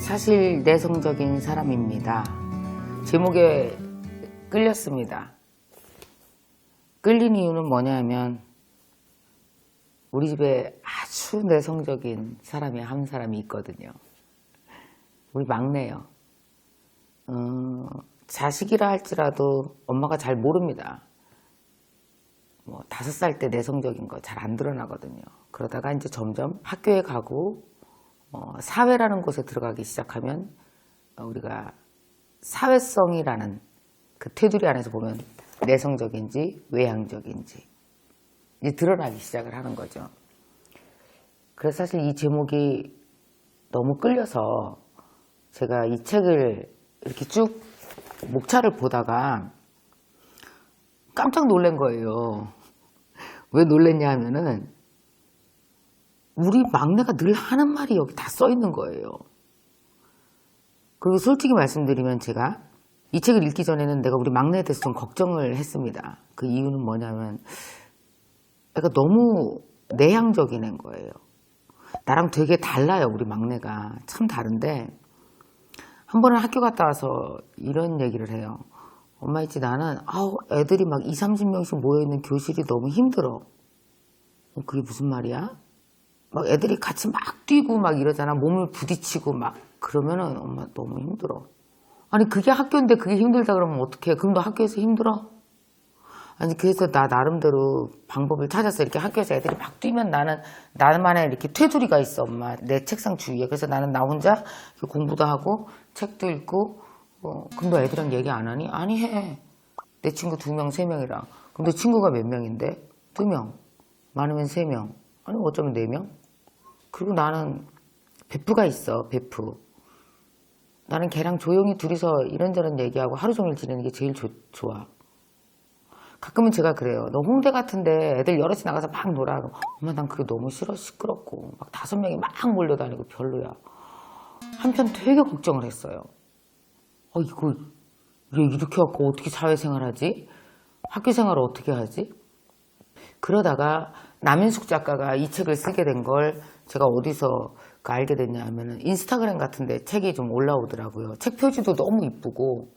사실 내성적인 사람입니다. 제목에 끌렸습니다. 끌린 이유는 뭐냐면 우리 집에 아주 내성적인 사람이 한 사람이 있거든요. 우리 막내요. 자식이라 할지라도 엄마가 잘 모릅니다. 5살 때 내성적인 거 잘 안 드러나거든요. 그러다가 이제 점점 학교에 가고 사회라는 곳에 들어가기 시작하면 우리가 사회성이라는 그 테두리 안에서 보면 내성적인지 외향적인지 이제 드러나기 시작을 하는 거죠. 그래서 사실 이 제목이 너무 끌려서 제가 이 책을 이렇게 쭉 목차를 보다가 깜짝 놀란 거예요. 왜 놀랐냐 하면은 우리 막내가 늘 하는 말이 여기 다 써 있는 거예요. 그리고 솔직히 말씀드리면 제가 이 책을 읽기 전에는 내가 우리 막내에 대해서 좀 걱정을 했습니다. 그 이유는 뭐냐면 애가 너무 내향적인 애인 거예요. 나랑 되게 달라요. 우리 막내가 참 다른데 한 번은 학교 갔다 와서 이런 얘기를 해요. 엄마 있지 나는 애들이 막 20-30명씩 모여있는 교실이 너무 힘들어. 그게 무슨 말이야? 막 애들이 같이 막 뛰고 막 이러잖아. 몸을 부딪히고 막 그러면은 엄마 너무 힘들어. 아니 그게 학교인데 그게 힘들다 그러면 어떡해? 그럼 너 학교에서 힘들어? 아니 그래서 나 나름대로 방법을 찾았어. 이렇게 학교에서 애들이 막 뛰면 나만의 이렇게 테두리가 있어 엄마. 내 책상 주위에. 그래서 나는 나 혼자 공부도 하고 책도 읽고 그럼 너 애들이랑 얘기 안 하니? 아니 해. 내 친구 2명, 3명이랑. 그럼 너 친구가 몇 명인데? 2명. 많으면 3명. 아니 어쩌면 4명? 그리고 나는 베프가 있어. 베프. 나는 걔랑 조용히 둘이서 이런저런 얘기하고 하루 종일 지내는 게 제일 좋아. 가끔은 제가 그래요. 너 홍대 같은데 애들 여럿이 나가서 막 놀아. 엄마 난 그게 너무 싫어. 시끄럽고 막 5명이 막 몰려다니고 별로야. 한편 되게 걱정을 했어요. 이거 얘 이렇게 갖고 어떻게 사회생활하지? 학교생활을 어떻게 하지? 그러다가 남인숙 작가가 이 책을 쓰게 된 걸 제가 어디서 알게 됐냐 하면은 인스타그램 같은데 책이 좀 올라오더라고요. 책 표지도 너무 이쁘고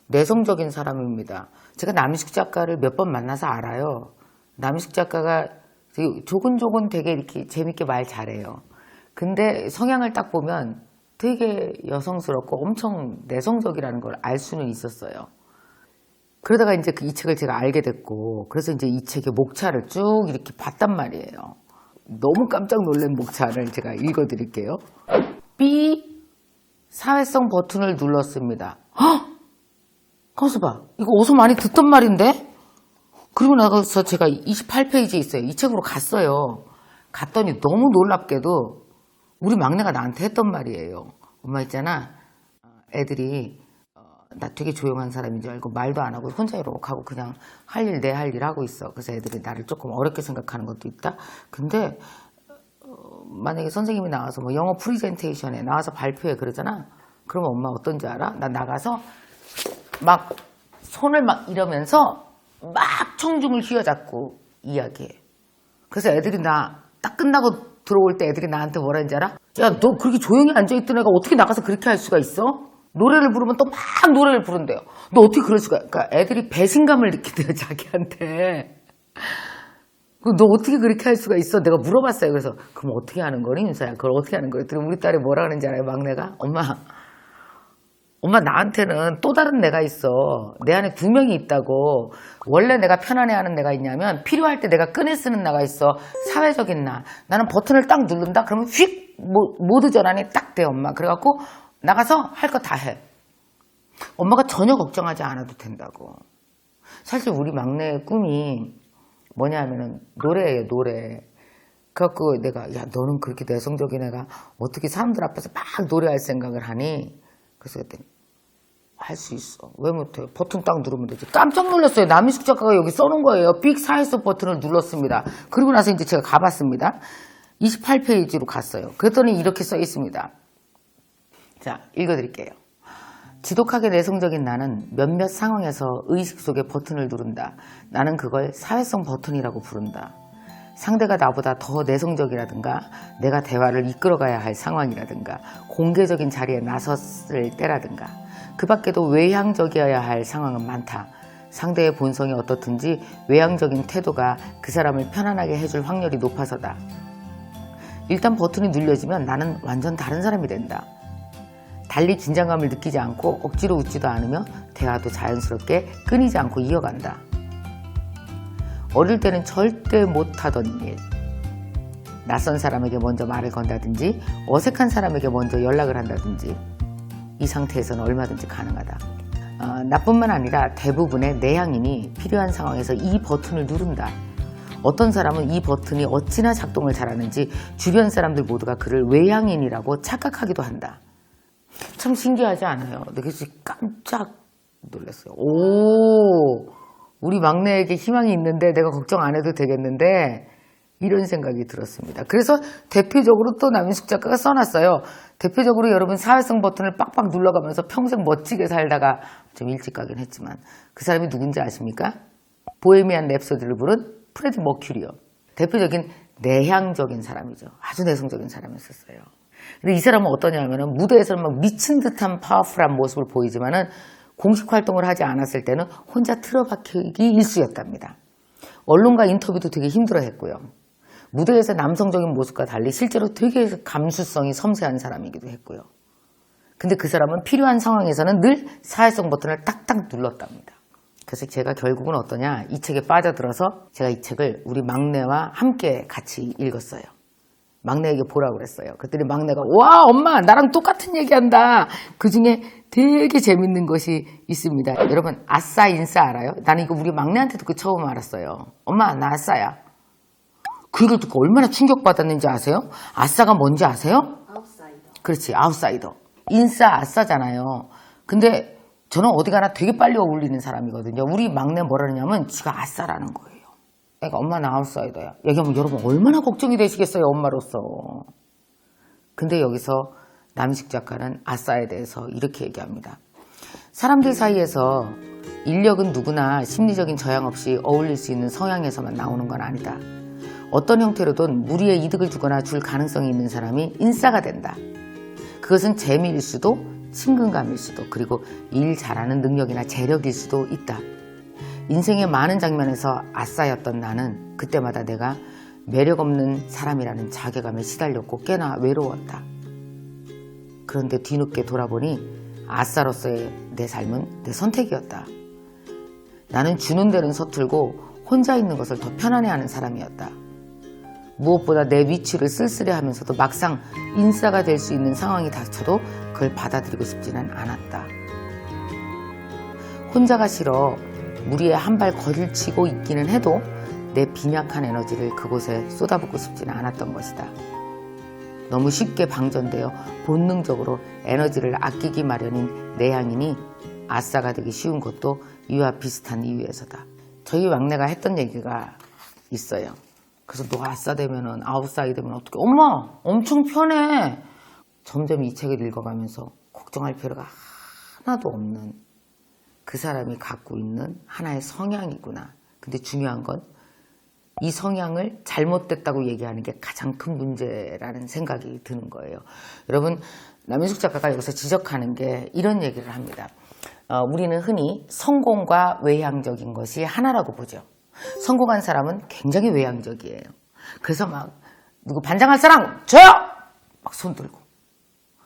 내성적인 사람입니다. 제가 남인숙 작가를 몇 번 만나서 알아요. 남인숙 작가가 조근조근 되게 이렇게 재밌게 말 잘해요. 근데 성향을 딱 보면 되게 여성스럽고 엄청 내성적이라는 걸 알 수는 있었어요. 그러다가 이제 이 책을 제가 알게 됐고, 그래서 이제 이 책의 목차를 쭉 이렇게 봤단 말이에요. 너무 깜짝 놀란 목차를 제가 읽어 드릴게요. B, 사회성 버튼을 눌렀습니다. 가만있어 봐. 이거 어디서 많이 듣던 말인데? 그리고 나서 제가 28페이지에 있어요. 이 책으로 갔어요. 갔더니 너무 놀랍게도 우리 막내가 나한테 했던 말이에요. 엄마 있잖아. 애들이 나 되게 조용한 사람인 줄 알고 말도 안 하고 혼자 이러고 가고 그냥 내 할 일 하고 있어. 그래서 애들이 나를 조금 어렵게 생각하는 것도 있다. 근데 만약에 선생님이 나와서 영어 프리젠테이션에 나와서 발표해 그러잖아. 그러면 엄마 어떤지 알아? 나 나가서 막 손을 막 이러면서 막 청중을 휘어잡고 이야기해. 그래서 애들이 나 딱 끝나고 들어올 때 애들이 나한테 뭐라 했는지 알아? 야, 너 그렇게 조용히 앉아있던 애가 어떻게 나가서 그렇게 할 수가 있어? 노래를 부르면 또 막 노래를 부른대요. 너 어떻게 그럴 수가? 그러니까 애들이 배신감을 느낀대요, 자기한테. 너 어떻게 그렇게 할 수가 있어? 내가 물어봤어요. 그래서 그럼 어떻게 하는 거니, 윤서야? 그걸 어떻게 하는 거니? 그럼 우리 딸이 뭐라 그러는지 알아요, 막내가? 엄마 나한테는 또 다른 내가 있어. 내 안에 2명이 있다고. 원래 내가 편안해하는 내가 있냐면 필요할 때 내가 꺼내 쓰는 나가 있어. 사회적인 나. 나는 버튼을 딱 누른다? 그러면 휙 모드 전환이 딱 돼, 엄마. 그래갖고 나가서 할 거 다 해. 엄마가 전혀 걱정하지 않아도 된다고. 사실 우리 막내의 꿈이 뭐냐 하면은 노래예요, 노래. 그래갖고 내가 너는 그렇게 내성적인 애가 어떻게 사람들 앞에서 막 노래할 생각을 하니? 그래서 그랬더니 할 수 있어. 왜 못해? 버튼 딱 누르면 되지. 깜짝 놀랐어요. 남인숙 작가가 여기 써놓은 거예요. 빅 사회성 버튼을 눌렀습니다. 그리고 나서 이제 제가 가봤습니다. 28페이지로 갔어요. 그랬더니 이렇게 써 있습니다. 자, 읽어드릴게요. 지독하게 내성적인 나는 몇몇 상황에서 의식 속에 버튼을 누른다. 나는 그걸 사회성 버튼이라고 부른다. 상대가 나보다 더 내성적이라든가 내가 대화를 이끌어가야 할 상황이라든가 공개적인 자리에 나섰을 때라든가 그 밖에도 외향적이어야 할 상황은 많다. 상대의 본성이 어떻든지 외향적인 태도가 그 사람을 편안하게 해줄 확률이 높아서다. 일단 버튼이 눌려지면 나는 완전 다른 사람이 된다. 달리 긴장감을 느끼지 않고 억지로 웃지도 않으며 대화도 자연스럽게 끊이지 않고 이어간다. 어릴 때는 절대 못하던 일. 낯선 사람에게 먼저 말을 건다든지 어색한 사람에게 먼저 연락을 한다든지 이 상태에서는 얼마든지 가능하다. 나뿐만 아니라 대부분의 내향인이 필요한 상황에서 이 버튼을 누른다. 어떤 사람은 이 버튼이 어찌나 작동을 잘하는지 주변 사람들 모두가 그를 외향인이라고 착각하기도 한다. 참 신기하지 않아요? 내가 깜짝 놀랐어요. 오, 우리 막내에게 희망이 있는데 내가 걱정 안 해도 되겠는데 이런 생각이 들었습니다. 그래서 대표적으로 또 남인숙 작가가 써놨어요. 대표적으로 여러분 사회성 버튼을 빡빡 눌러가면서 평생 멋지게 살다가 좀 일찍 가긴 했지만 그 사람이 누군지 아십니까? 보헤미안 랩소디를 부른 프레디 머큐리요. 대표적인 내향적인 사람이죠. 아주 내성적인 사람이었어요. 근데 이 사람은 어떠냐면은 무대에서는 막 미친 듯한 파워풀한 모습을 보이지만은 공식 활동을 하지 않았을 때는 혼자 틀어박히기 일쑤였답니다. 언론과 인터뷰도 되게 힘들어했고요. 무대에서 남성적인 모습과 달리 실제로 되게 감수성이 섬세한 사람이기도 했고요. 근데 그 사람은 필요한 상황에서는 늘 사회성 버튼을 딱딱 눌렀답니다. 그래서 제가 결국은 어떠냐, 이 책에 빠져들어서 제가 이 책을 우리 막내와 함께 같이 읽었어요. 막내에게 보라고 그랬어요. 그랬더니 막내가 와 엄마 나랑 똑같은 얘기한다. 그중에 되게 재밌는 것이 있습니다. 여러분 아싸 인싸 알아요? 나는 이거 우리 막내한테도 그 처음 알았어요. 엄마 나 아싸야. 그 얘기를 듣고 얼마나 충격받았는지 아세요? 아싸가 뭔지 아세요? 아웃사이더. 그렇지 아웃사이더. 인싸 아싸잖아요. 근데 저는 어디 가나 되게 빨리 어울리는 사람이거든요. 우리 막내 뭐라 그러냐면 지가 아싸라는 거예요. 그러니까 엄마 나 아웃사이더야. 얘기하면 여러분 얼마나 걱정이 되시겠어요 엄마로서. 근데 여기서 남식 작가는 아싸에 대해서 이렇게 얘기합니다. 사람들 사이에서 인력은 누구나 심리적인 저항 없이 어울릴 수 있는 성향에서만 나오는 건 아니다. 어떤 형태로든 무리의 이득을 주거나 줄 가능성이 있는 사람이 인싸가 된다. 그것은 재미일 수도 친근감일 수도 그리고 일 잘하는 능력이나 재력일 수도 있다. 인생의 많은 장면에서 아싸였던 나는 그때마다 내가 매력 없는 사람이라는 자괴감에 시달렸고 꽤나 외로웠다. 그런데 뒤늦게 돌아보니 아싸로서의 내 삶은 내 선택이었다. 나는 주는 데는 서툴고 혼자 있는 것을 더 편안해하는 사람이었다. 무엇보다 내 위치를 쓸쓸해하면서도 막상 인싸가 될 수 있는 상황이 닥쳐도 그걸 받아들이고 싶지는 않았다. 혼자가 싫어 무리에 한 발 걸치고 있기는 해도 내 빈약한 에너지를 그곳에 쏟아붓고 싶지는 않았던 것이다. 너무 쉽게 방전되어 본능적으로 에너지를 아끼기 마련인 내향인이 아싸가 되기 쉬운 것도 이와 비슷한 이유에서다. 저희 막내가 했던 얘기가 있어요. 그래서 너 아싸 되면은 아웃사이드 되면 어떡해? 엄마 엄청 편해. 점점 이 책을 읽어가면서 걱정할 필요가 하나도 없는 그 사람이 갖고 있는 하나의 성향이구나. 근데 중요한 건 이 성향을 잘못됐다고 얘기하는 게 가장 큰 문제라는 생각이 드는 거예요. 여러분 남인숙 작가가 여기서 지적하는 게 이런 얘기를 합니다. 우리는 흔히 성공과 외향적인 것이 하나라고 보죠. 성공한 사람은 굉장히 외향적이에요. 그래서 막 누구 반장할 사람 저요! 막 손 들고.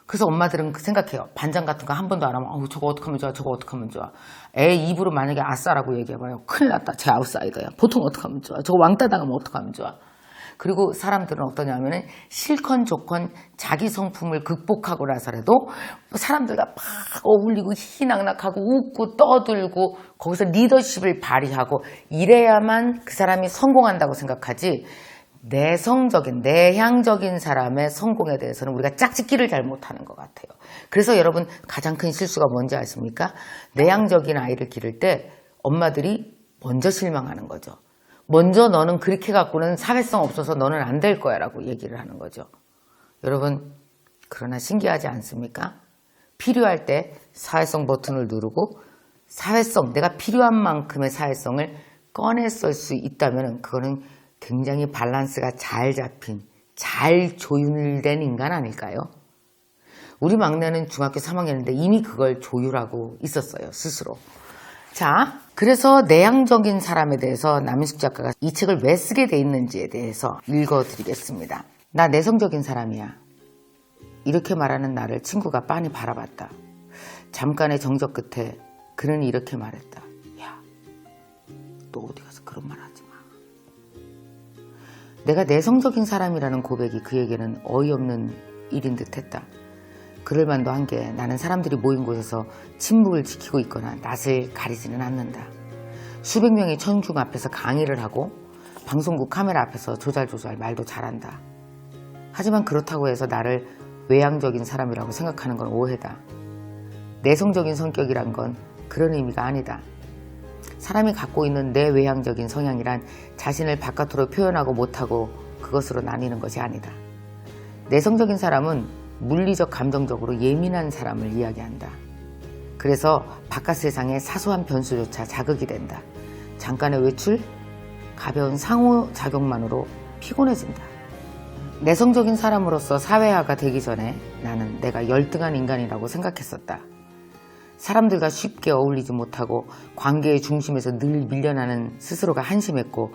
그래서 엄마들은 생각해요. 반장 같은 거 한 번도 안 하면 저거 어떡하면 좋아 저거 어떡하면 좋아. 애 입으로 만약에 아싸라고 얘기해봐요. 큰일 났다. 쟤 아웃사이더야. 보통 어떡하면 좋아. 저거 왕따 당하면 어떡하면 좋아. 그리고 사람들은 어떠냐면은 실컷 좋건 자기 성품을 극복하고 나서라도 사람들과 막 어울리고 희희낙낙하고 웃고 떠들고 거기서 리더십을 발휘하고 이래야만 그 사람이 성공한다고 생각하지. 내성적인 내향적인 사람의 성공에 대해서는 우리가 짝짓기를 잘 못하는 것 같아요. 그래서 여러분 가장 큰 실수가 뭔지 아십니까? 내향적인 아이를 기를 때 엄마들이 먼저 실망하는 거죠. 먼저 너는 그렇게 갖고는 사회성 없어서 너는 안 될 거야 라고 얘기를 하는 거죠. 여러분 그러나 신기하지 않습니까? 필요할 때 사회성 버튼을 누르고 사회성 내가 필요한 만큼의 사회성을 꺼내 쓸 수 있다면 그거는 굉장히 밸런스가 잘 잡힌, 잘 조율된 인간 아닐까요? 우리 막내는 중학교 3학년인데 이미 그걸 조율하고 있었어요, 스스로. 자, 그래서 내향적인 사람에 대해서 남인숙 작가가 이 책을 왜 쓰게 돼 있는지에 대해서 읽어드리겠습니다. 나 내성적인 사람이야. 이렇게 말하는 나를 친구가 빤히 바라봤다. 잠깐의 정적 끝에 그는 이렇게 말했다. 야, 너 어디 가서 그런 말 하지 마. 내가 내성적인 사람이라는 고백이 그에게는 어이없는 일인 듯 했다. 그럴 만도 한 게 나는 사람들이 모인 곳에서 침묵을 지키고 있거나 낯을 가리지는 않는다. 수백 명의 청중 앞에서 강의를 하고 방송국 카메라 앞에서 조잘조잘 말도 잘한다. 하지만 그렇다고 해서 나를 외향적인 사람이라고 생각하는 건 오해다. 내성적인 성격이란 건 그런 의미가 아니다. 사람이 갖고 있는 내외향적인 성향이란 자신을 바깥으로 표현하고 못하고 그것으로 나뉘는 것이 아니다. 내성적인 사람은 물리적 감정적으로 예민한 사람을 이야기한다. 그래서 바깥 세상의 사소한 변수조차 자극이 된다. 잠깐의 외출, 가벼운 상호작용만으로 피곤해진다. 내성적인 사람으로서 사회화가 되기 전에 나는 내가 열등한 인간이라고 생각했었다. 사람들과 쉽게 어울리지 못하고 관계의 중심에서 늘 밀려나는 스스로가 한심했고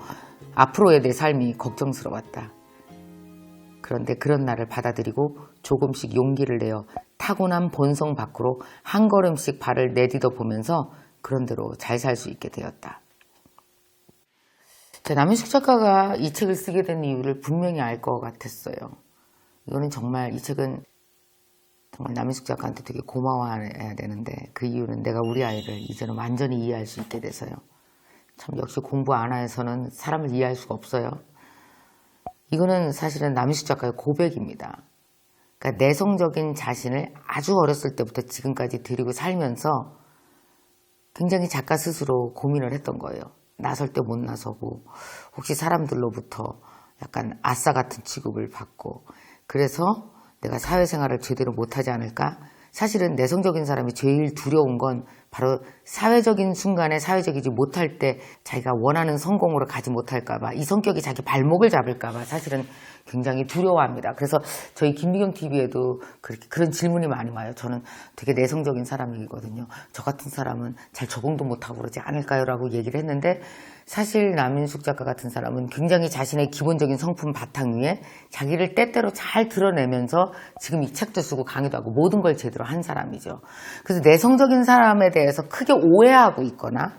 앞으로의 내 삶이 걱정스러웠다. 그런데 그런 나를 받아들이고 조금씩 용기를 내어 타고난 본성 밖으로 한 걸음씩 발을 내디뎌 보면서 그런대로 잘 살 수 있게 되었다. 남인숙 작가가 이 책을 쓰게 된 이유를 분명히 알 것 같았어요. 이거는 정말 이 책은 정말 남인숙 작가한테 되게 고마워해야 되는데 그 이유는 내가 우리 아이를 이제는 완전히 이해할 수 있게 돼서요. 참 역시 공부 안 해서는 사람을 이해할 수가 없어요. 이거는 사실은 남인숙 작가의 고백입니다. 그러니까 내성적인 자신을 아주 어렸을 때부터 지금까지 들이고 살면서 굉장히 작가 스스로 고민을 했던 거예요. 나설 때 못 나서고 혹시 사람들로부터 약간 아싸 같은 취급을 받고 그래서 내가 사회생활을 제대로 못하지 않을까? 사실은 내성적인 사람이 제일 두려운 건 바로 사회적인 순간에 사회적이지 못할 때 자기가 원하는 성공으로 가지 못할까 봐 이 성격이 자기 발목을 잡을까 봐 사실은 굉장히 두려워합니다. 그래서 저희 김미경 TV에도 그런 질문이 많이 와요. 저는 되게 내성적인 사람이거든요. 저 같은 사람은 잘 적응도 못하고 그러지 않을까요? 라고 얘기를 했는데 사실 남인숙 작가 같은 사람은 굉장히 자신의 기본적인 성품 바탕 위에 자기를 때때로 잘 드러내면서 지금 이 책도 쓰고 강의도 하고 모든 걸 제대로 한 사람이죠. 그래서 내성적인 사람에 대해서 크게 오해하고 있거나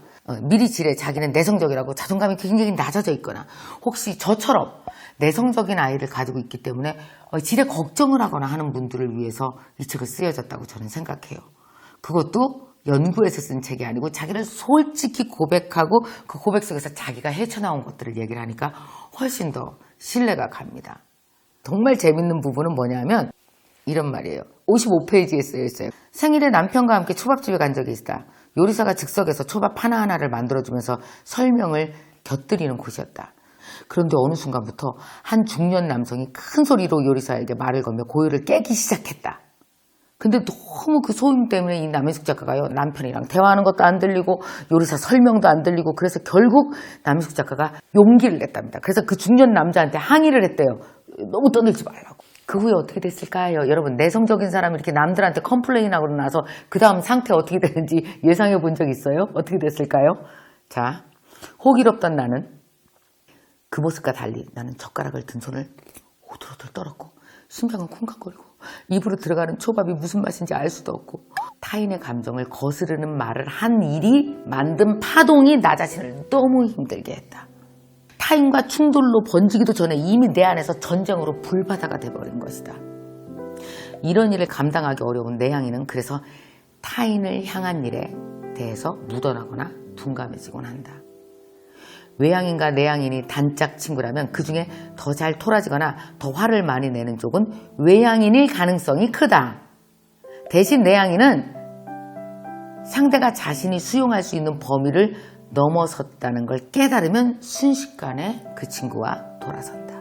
미리 지레 자기는 내성적이라고 자존감이 굉장히 낮아져 있거나 혹시 저처럼 내성적인 아이를 가지고 있기 때문에 지레 걱정을 하거나 하는 분들을 위해서 이 책을 쓰여졌다고 저는 생각해요. 그것도 연구해서 쓴 책이 아니고 자기를 솔직히 고백하고 그 고백 속에서 자기가 헤쳐나온 것들을 얘기를 하니까 훨씬 더 신뢰가 갑니다. 정말 재밌는 부분은 뭐냐면 이런 말이에요. 55페이지에 쓰여 있어요. 생일에 남편과 함께 초밥집에 간 적이 있다. 요리사가 즉석에서 초밥 하나하나를 만들어주면서 설명을 곁들이는 곳이었다. 그런데 어느 순간부터 한 중년 남성이 큰 소리로 요리사에게 말을 걸며 고요를 깨기 시작했다. 근데 너무 그 소음 때문에 이 남인숙 작가가요, 남편이랑 대화하는 것도 안 들리고 요리사 설명도 안 들리고 그래서 결국 남인숙 작가가 용기를 냈답니다. 그래서 그 중년 남자한테 항의를 했대요. 너무 떠들지 말라고. 그 후에 어떻게 됐을까요? 여러분, 내성적인 사람이 이렇게 남들한테 컴플레인하고 나서 그 다음 상태 어떻게 되는지 예상해 본 적 있어요? 어떻게 됐을까요? 자, 호기롭던 나는 그 모습과 달리 나는 젓가락을 든 손을 오들오들 떨었고 심장은 쿵쾅거리고 입으로 들어가는 초밥이 무슨 맛인지 알 수도 없고 타인의 감정을 거스르는 말을 한 일이 만든 파동이 나 자신을 너무 힘들게 했다. 타인과 충돌로 번지기도 전에 이미 내 안에서 전쟁으로 불바다가 돼버린 것이다. 이런 일을 감당하기 어려운 내향인은 그래서 타인을 향한 일에 대해서 묻어나거나 둔감해지곤 한다. 외향인과 내향인이 단짝 친구라면 그 중에 더 잘 토라지거나 더 화를 많이 내는 쪽은 외향인일 가능성이 크다. 대신 내향인은 상대가 자신이 수용할 수 있는 범위를 넘어섰다는 걸 깨달으면 순식간에 그 친구와 돌아선다.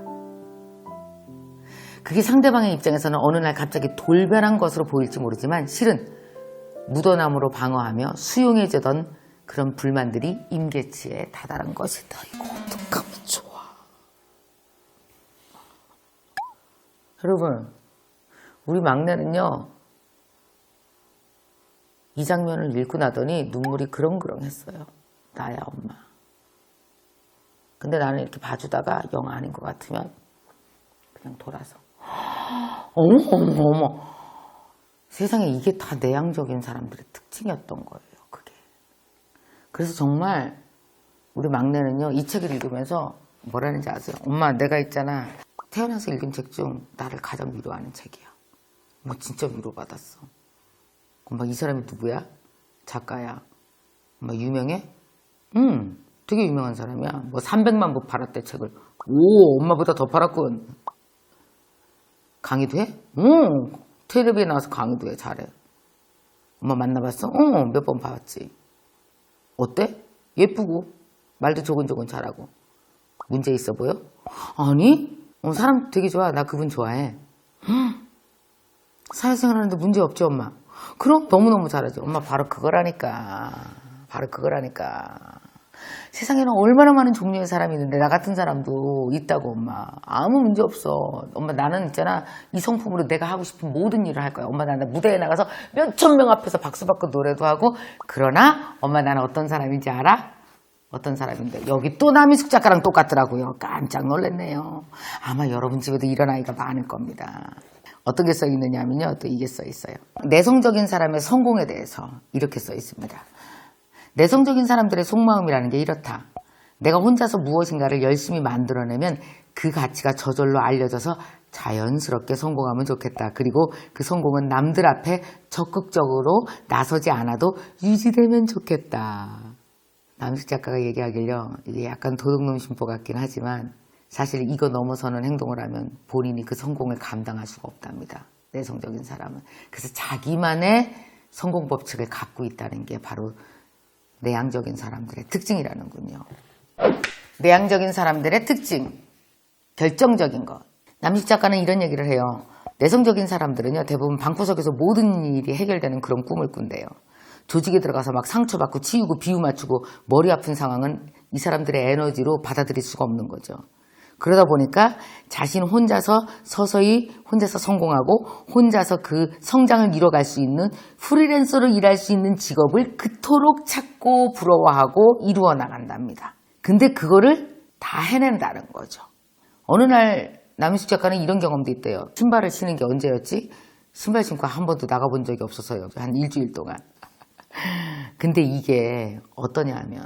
그게 상대방의 입장에서는 어느 날 갑자기 돌변한 것으로 보일지 모르지만 실은 묻어남으로 방어하며 수용해지던 그런 불만들이 임계치에 다다른 것이다. 이거 어떡하면 좋아. 여러분, 우리 막내는요, 이 장면을 읽고 나더니 눈물이 그렁그렁했어요. 나야 엄마. 근데 나는 이렇게 봐주다가 영 아닌 것 같으면 그냥 돌아서 어머 어머 어머, 세상에 이게 다 내향적인 사람들의 특징이었던 거예요. 그게. 그래서 정말 우리 막내는요, 이 책을 읽으면서 뭐라는지 아세요? 엄마, 내가 있잖아, 태어나서 읽은 책 중 나를 가장 위로하는 책이야. 뭐 진짜 위로받았어. 엄마, 이 사람이 누구야? 작가야. 엄마, 유명해? 응, 되게 유명한 사람이야. 뭐 300만 부 팔았대, 책을. 오, 엄마보다 더 팔았군. 강의도 해? 응, 텔레비에 나와서 강의도 해. 잘해. 엄마 만나봤어? 응, 몇 번 봐봤지. 어때? 예쁘고 말도 조곤조곤 잘하고. 문제 있어 보여? 아니, 사람 되게 좋아. 나 그분 좋아해. 사회생활 하는데 문제 없지, 엄마? 그럼 너무너무 잘하지. 엄마, 바로 그거라니까. 바로 그거라니까. 세상에는 얼마나 많은 종류의 사람이 있는데 나 같은 사람도 있다고. 엄마, 아무 문제 없어. 엄마, 나는 있잖아, 이 성품으로 내가 하고 싶은 모든 일을 할 거야. 엄마, 나는 무대에 나가서 몇천 명 앞에서 박수 받고 노래도 하고. 그러나 엄마, 나는 어떤 사람인지 알아? 어떤 사람인데, 여기 또 남희숙 작가랑 똑같더라고요. 깜짝 놀랐네요. 아마 여러분 집에도 이런 아이가 많을 겁니다. 어떤 게 써 있느냐면요, 또 이게 써 있어요. 내성적인 사람의 성공에 대해서 이렇게 써 있습니다. 내성적인 사람들의 속마음이라는 게 이렇다. 내가 혼자서 무엇인가를 열심히 만들어내면 그 가치가 저절로 알려져서 자연스럽게 성공하면 좋겠다. 그리고 그 성공은 남들 앞에 적극적으로 나서지 않아도 유지되면 좋겠다. 남희숙 작가가 얘기하길요, 이게 약간 도둑놈 심보 같긴 하지만 사실 이거 넘어서는 행동을 하면 본인이 그 성공을 감당할 수가 없답니다. 내성적인 사람은. 그래서 자기만의 성공 법칙을 갖고 있다는 게 바로 내향적인 사람들의 특징이라는군요. 내향적인 사람들의 특징, 결정적인 것. 남희숙 작가는 이런 얘기를 해요. 내성적인 사람들은요, 대부분 방구석에서 모든 일이 해결되는 그런 꿈을 꾼대요. 조직에 들어가서 막 상처받고 치우고 비유 맞추고 머리 아픈 상황은 이 사람들의 에너지로 받아들일 수가 없는 거죠. 그러다 보니까 자신 혼자서 서서히 혼자서 성공하고 혼자서 그 성장을 이뤄갈 수 있는, 프리랜서로 일할 수 있는 직업을 그토록 찾고 부러워하고 이루어 나간답니다. 근데 그거를 다 해낸다는 거죠. 어느 날 남희숙 작가는 이런 경험도 있대요. 신발을 신은 게 언제였지? 신발 신고 한 번도 나가본 적이 없어서요. 한 일주일 동안. 근데 이게 어떠냐 하면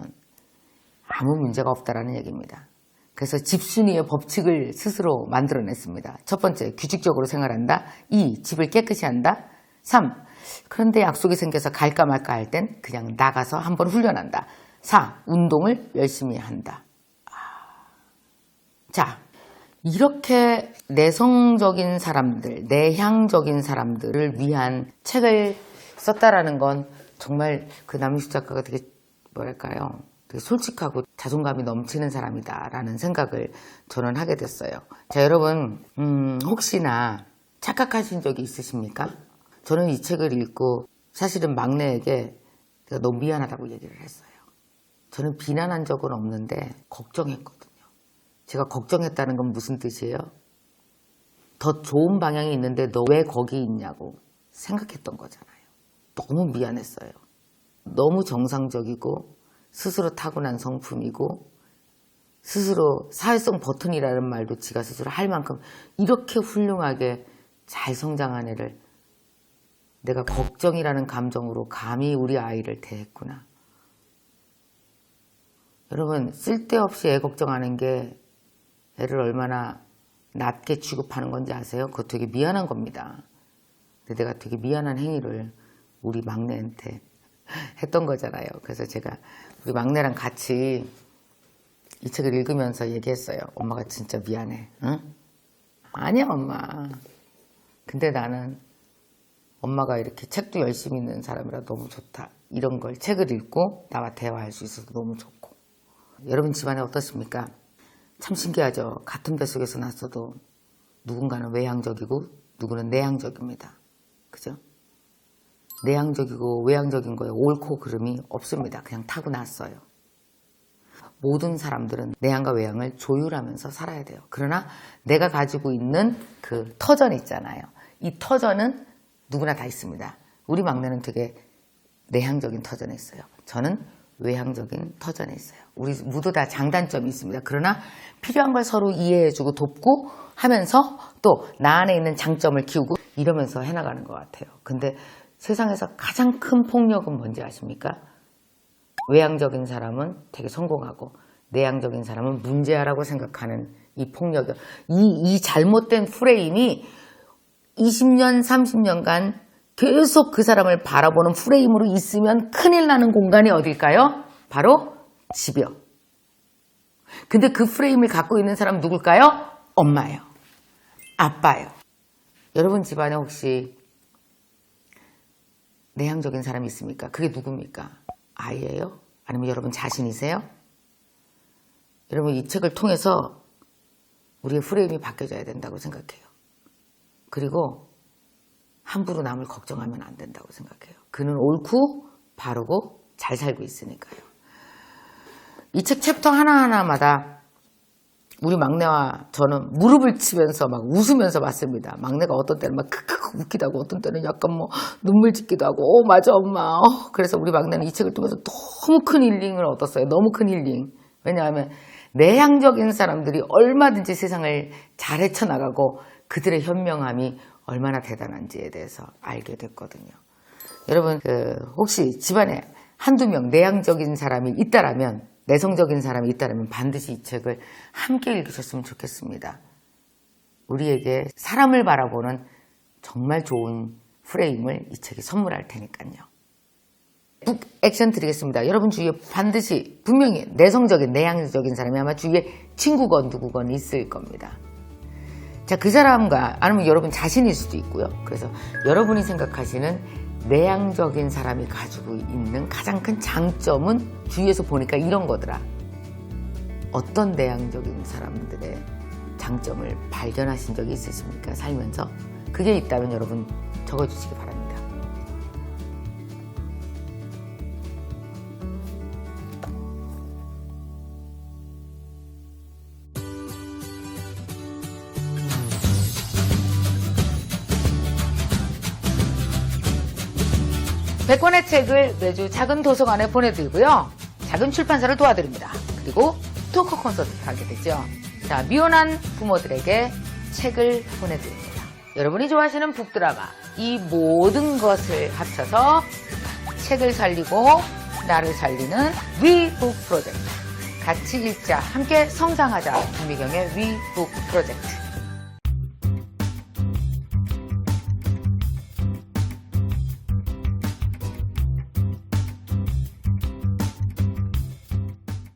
아무 문제가 없다라는 얘기입니다. 그래서 집순이의 법칙을 스스로 만들어냈습니다. 첫 번째, 규칙적으로 생활한다. 2, 집을 깨끗이 한다. 3, 그런데 약속이 생겨서 갈까 말까 할 땐 그냥 나가서 한번 훈련한다. 4, 운동을 열심히 한다. 자, 이렇게 내성적인 사람들, 내향적인 사람들을 위한 책을 썼다라는 건 정말 그 남희숙 작가가 되게 뭐랄까요, 되게 솔직하고 자존감이 넘치는 사람이다라는 생각을 저는 하게 됐어요. 자, 여러분, 혹시나 착각하신 적이 있으십니까? 저는 이 책을 읽고 사실은 막내에게 내가 너무 미안하다고 얘기를 했어요. 저는 비난한 적은 없는데 걱정했거든요. 제가 걱정했다는 건 무슨 뜻이에요? 더 좋은 방향이 있는데 너 왜 거기 있냐고 생각했던 거잖아요. 너무 미안했어요. 너무 정상적이고 스스로 타고난 성품이고 스스로 사회성 버튼이라는 말도 지가 스스로 할 만큼 이렇게 훌륭하게 잘 성장한 애를 내가 걱정이라는 감정으로 감히 우리 아이를 대했구나. 여러분, 쓸데없이 애 걱정하는 게 애를 얼마나 낮게 취급하는 건지 아세요? 그거 되게 미안한 겁니다. 근데 내가 되게 미안한 행위를 우리 막내한테 했던 거잖아요. 그래서 제가 우리 막내랑 같이 이 책을 읽으면서 얘기했어요. 엄마가 진짜 미안해. 응? 아니야, 엄마. 근데 나는 엄마가 이렇게 책도 열심히 읽는 사람이라 너무 좋다. 이런 걸 책을 읽고 나와 대화할 수 있어서 너무 좋고. 여러분 집안에 어떻습니까? 참 신기하죠. 같은 뱃속에서 났어도 누군가는 외향적이고 누구는 내향적입니다. 그죠? 내향적이고 외향적인 거에 옳고 그름이 없습니다. 그냥 타고났어요. 모든 사람들은 내향과 외향을 조율하면서 살아야 돼요. 그러나 내가 가지고 있는 그 터전 있잖아요. 이 터전은 누구나 다 있습니다. 우리 막내는 되게 내향적인 터전에 있어요. 저는 외향적인 터전에 있어요. 우리 모두 다 장단점이 있습니다. 그러나 필요한 걸 서로 이해해주고 돕고 하면서 또 나 안에 있는 장점을 키우고 이러면서 해나가는 것 같아요. 근데 세상에서 가장 큰 폭력은 뭔지 아십니까? 외향적인 사람은 되게 성공하고 내향적인 사람은 문제아라고 생각하는 이 폭력, 이 잘못된 프레임이 20년, 30년간 계속 그 사람을 바라보는 프레임으로 있으면 큰일 나는 공간이 어딜까요? 바로 집이요. 근데 그 프레임을 갖고 있는 사람은 누굴까요? 엄마예요. 아빠예요. 여러분 집안에 혹시 내향적인 사람이 있습니까? 그게 누굽니까? 아이예요? 아니면 여러분 자신이세요? 여러분 이 책을 통해서 우리의 프레임이 바뀌어져야 된다고 생각해요. 그리고 함부로 남을 걱정하면 안 된다고 생각해요. 그는 옳고 바르고 잘 살고 있으니까요. 이 책 챕터 하나하나마다 우리 막내와 저는 무릎을 치면서 막 웃으면서 봤습니다. 막내가 어떤 때는 막 크크 웃기다고 어떤 때는 약간 뭐 눈물 짓기도 하고 맞아 엄마. 그래서 우리 막내는 이 책을 통해서 너무 큰 힐링을 얻었어요. 너무 큰 힐링. 왜냐하면 내향적인 사람들이 얼마든지 세상을 잘 헤쳐나가고 그들의 현명함이 얼마나 대단한지에 대해서 알게 됐거든요. 여러분 혹시 집안에 한두 명 내향적인 사람이 있다라면 내성적인 사람이 있다면 반드시 이 책을 함께 읽으셨으면 좋겠습니다. 우리에게 사람을 바라보는 정말 좋은 프레임을 이 책이 선물할 테니까요. 북 액션 드리겠습니다. 여러분 주위에 반드시 분명히 내성적인 내향적인 사람이 아마 주위에 친구건 누구건 있을 겁니다. 자, 그 사람과 아니면 여러분 자신일 수도 있고요. 그래서 여러분이 생각하시는 내향적인 사람이 가지고 있는 가장 큰 장점은 주위에서 보니까 이런 거더라. 어떤 내향적인 사람들의 장점을 발견하신 적이 있으십니까? 살면서. 그게 있다면 여러분 적어주시기 바랍니다. (100권의) 책을 매주 작은 도서관에 보내드리고요. 작은 출판사를 도와드립니다. 그리고 토크 콘서트를 하게 되죠. 자, 미혼한 부모들에게 책을 보내드립니다. 여러분이 좋아하시는 북드라마, 이 모든 것을 합쳐서 책을 살리고 나를 살리는 위북 프로젝트. 같이 읽자, 함께 성장하자. 김미경의 위북 프로젝트.